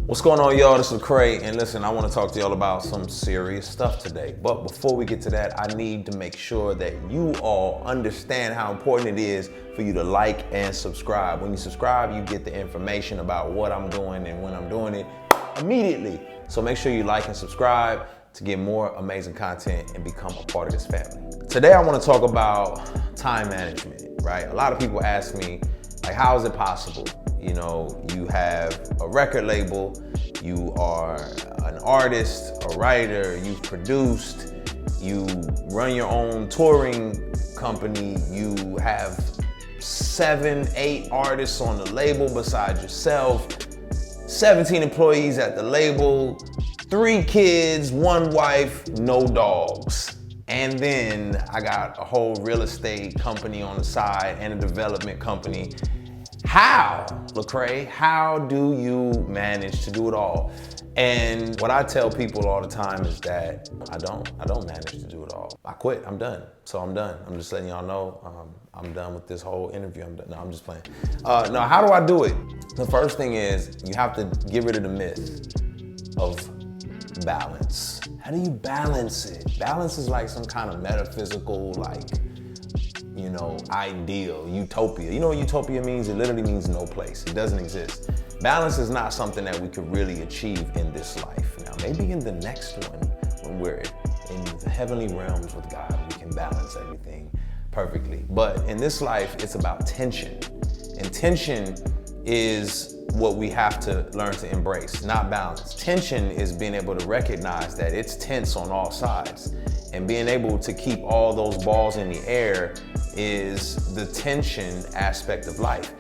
What's going on, y'all? This is Lecrae, and listen, I want to talk to y'all about some serious stuff today. But before we get to that, I need to make sure that you all understand how important it is for you to like and subscribe. When you subscribe, you get the information about what I'm doing and when I'm doing it immediately. So make sure you like and subscribe to get more amazing content and become a part of this family. Today, I want to talk about time management, right? A lot of people ask me, like, how is it possible? You know, you have a record label, you are an artist, a writer, you've produced, you run your own touring company, you have 7, 8 artists on the label besides yourself, 17 employees at the label, 3 kids, 1 wife, no dogs. And then I got a whole real estate company on the side and a development company. How, Lecrae, how do you manage to do it all? And what I tell people all the time is that I don't manage to do it all. I quit, I'm done. So I'm done. I'm just letting y'all know I'm done with this whole interview. No, I'm just playing. No, how do I do it? The first thing is you have to get rid of the myth of balance. How do you balance it? Balance is like some kind of metaphysical, ideal, utopia. You know what utopia means? It literally means no place. It doesn't exist. Balance is not something that we could really achieve in this life. Now, maybe in the next one, when we're in the heavenly realms with God, we can balance everything perfectly. But in this life, it's about tension. And tension is what we have to learn to embrace, not balance. Tension is being able to recognize that it's tense on all sides. And being able to keep all those balls in the air is the tension aspect of life.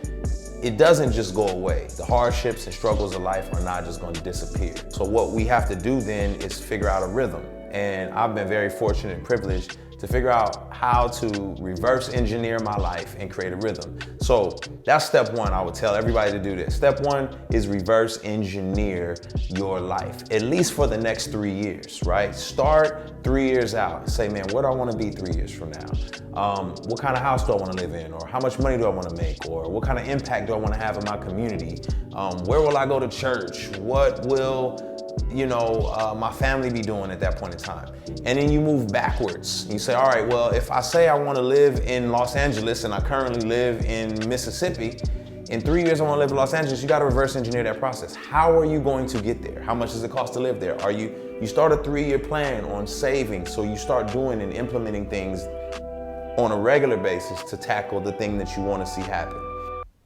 It doesn't just go away. The hardships and struggles of life are not just going to disappear. So what we have to do then is figure out a rhythm. And I've been very fortunate and privileged to figure out how to reverse engineer my life and create a rhythm. So that's step one. I would tell everybody to do this. Step one is reverse engineer your life, at least for the next 3 years, right? Start 3 years out. Say, man, where do I want to be 3 years from now? What kind of house do I want to live in? Or how much money do I want to make? Or what kind of impact do I want to have in my community? Where will I go to church? What will my family be doing at that point in time? And then you move backwards. You say, all right, well, if I say I want to live in Los Angeles and I currently live in Mississippi, in 3 years I want to live in Los Angeles, you got to reverse engineer that process. How are you going to get there? How much does it cost to live there? You start a 3-year plan on saving, so you start doing and implementing things on a regular basis to tackle the thing that you want to see happen.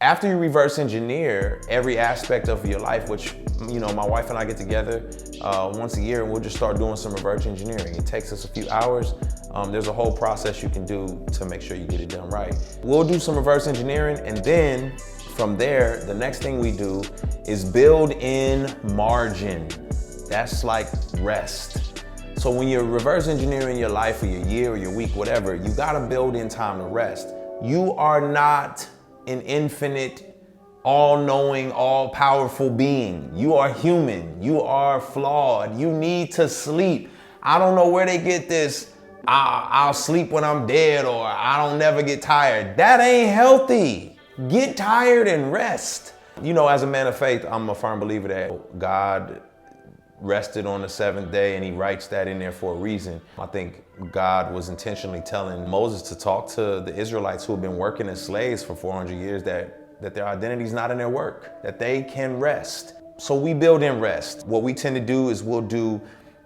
After you reverse engineer every aspect of your life, which, my wife and I get together once a year and we'll just start doing some reverse engineering. It takes us a few hours. There's a whole process you can do to make sure you get it done right. We'll do some reverse engineering, and then from there, the next thing we do is build in margin. That's like rest. So when you're reverse engineering your life or your year or your week, whatever, you gotta build in time to rest. You are not an infinite, all-knowing, all-powerful being. You are human. You are flawed. You need to sleep. I don't know where they get this, I'll sleep when I'm dead, or I don't never get tired. That ain't healthy. Get tired and rest. As a man of faith, I'm a firm believer that God rested on the 7th day, and he writes that in there for a reason. I think God was intentionally telling Moses to talk to the Israelites who have been working as slaves for 400 years that their identity is not in their work, that they can rest. So we build in rest. What we tend to do is we'll do,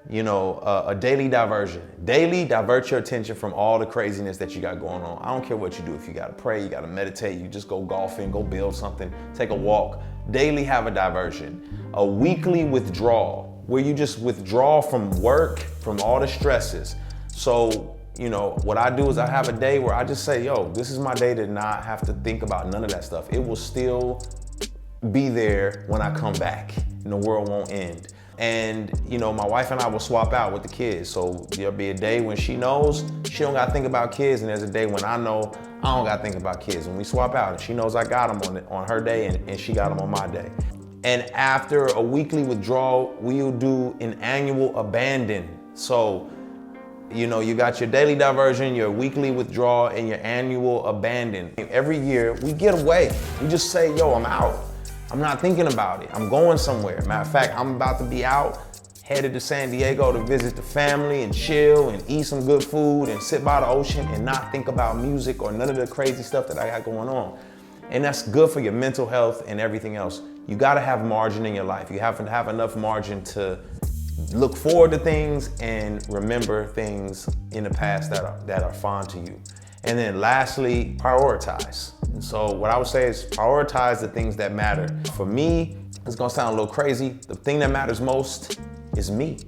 a daily diversion. Daily divert your attention from all the craziness that you got going on. I don't care what you do. If you got to pray, you got to meditate, you just go golfing, go build something, take a walk. Daily have a diversion. A weekly withdrawal, where you just withdraw from work, from all the stresses. So, what I do is I have a day where I just say, this is my day to not have to think about none of that stuff. It will still be there when I come back, and the world won't end. And, my wife and I will swap out with the kids. So there'll be a day when she knows she don't gotta think about kids, and there's a day when I know I don't gotta think about kids. When we swap out, and she knows I got them on her day, and she got them on my day. And after a weekly withdrawal, we'll do an annual abandon. So, you got your daily diversion, your weekly withdrawal, and your annual abandon. Every year, we get away. We just say, I'm out. I'm not thinking about it. I'm going somewhere. Matter of fact, I'm about to be out, headed to San Diego to visit the family and chill and eat some good food and sit by the ocean and not think about music or none of the crazy stuff that I got going on. And that's good for your mental health and everything else. You gotta have margin in your life. You have to have enough margin to look forward to things and remember things in the past that are fond to you. And then lastly, prioritize. And so what I would say is prioritize the things that matter. For me, it's gonna sound a little crazy. The thing that matters most is me.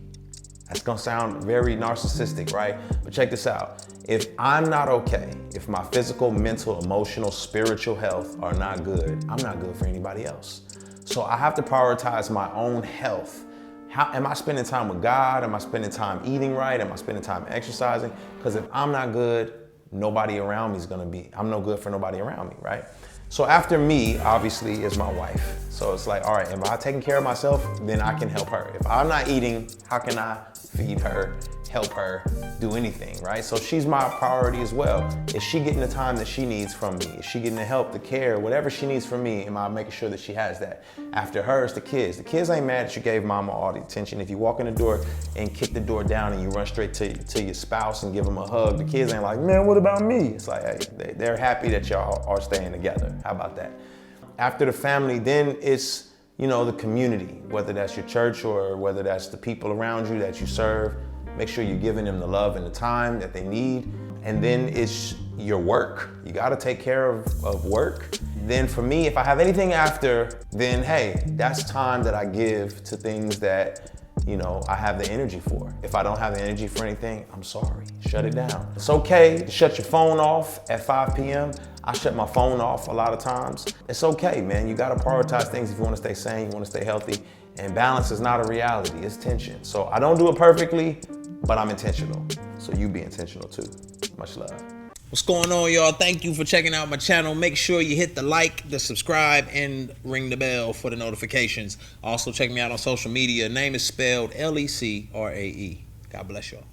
That's gonna sound very narcissistic, right? But check this out. If I'm not okay, if my physical, mental, emotional, spiritual health are not good, I'm not good for anybody else. So I have to prioritize my own health. How am I spending time with God? Am I spending time eating right? Am I spending time exercising? Because if I'm not good, nobody around me is gonna be, I'm no good for nobody around me, right? So after me, obviously, is my wife. So it's like, all right, if I'm taking care of myself, then I can help her. If I'm not eating, how can I feed her, help her, do anything, right? So she's my priority as well. Is she getting the time that she needs from me? Is she getting the help, the care, whatever she needs from me, am I making sure that she has that? After her, it's the kids. The kids ain't mad that you gave mama all the attention. If you walk in the door and kick the door down and you run straight to your spouse and give them a hug, the kids ain't like, man, what about me? It's like, hey, they're happy that y'all are staying together. How about that? After the family, then it's, you know, the community, whether that's your church or whether that's the people around you that you serve. Make sure you're giving them the love and the time that they need. And then it's your work. You gotta take care of work. Then for me, if I have anything after, then hey, that's time that I give to things that, you know, I have the energy for. If I don't have the energy for anything, I'm sorry, shut it down. It's okay to shut your phone off at 5 p.m. I shut my phone off a lot of times. It's okay, man. You gotta prioritize things if you wanna stay sane, you wanna stay healthy. And balance is not a reality, it's tension. So I don't do it perfectly, but I'm intentional. So you be intentional too. Much love. What's going on, y'all? Thank you for checking out my channel. Make sure you hit the like, the subscribe, and ring the bell for the notifications. Also, check me out on social media. Name is spelled Lecrae. God bless y'all.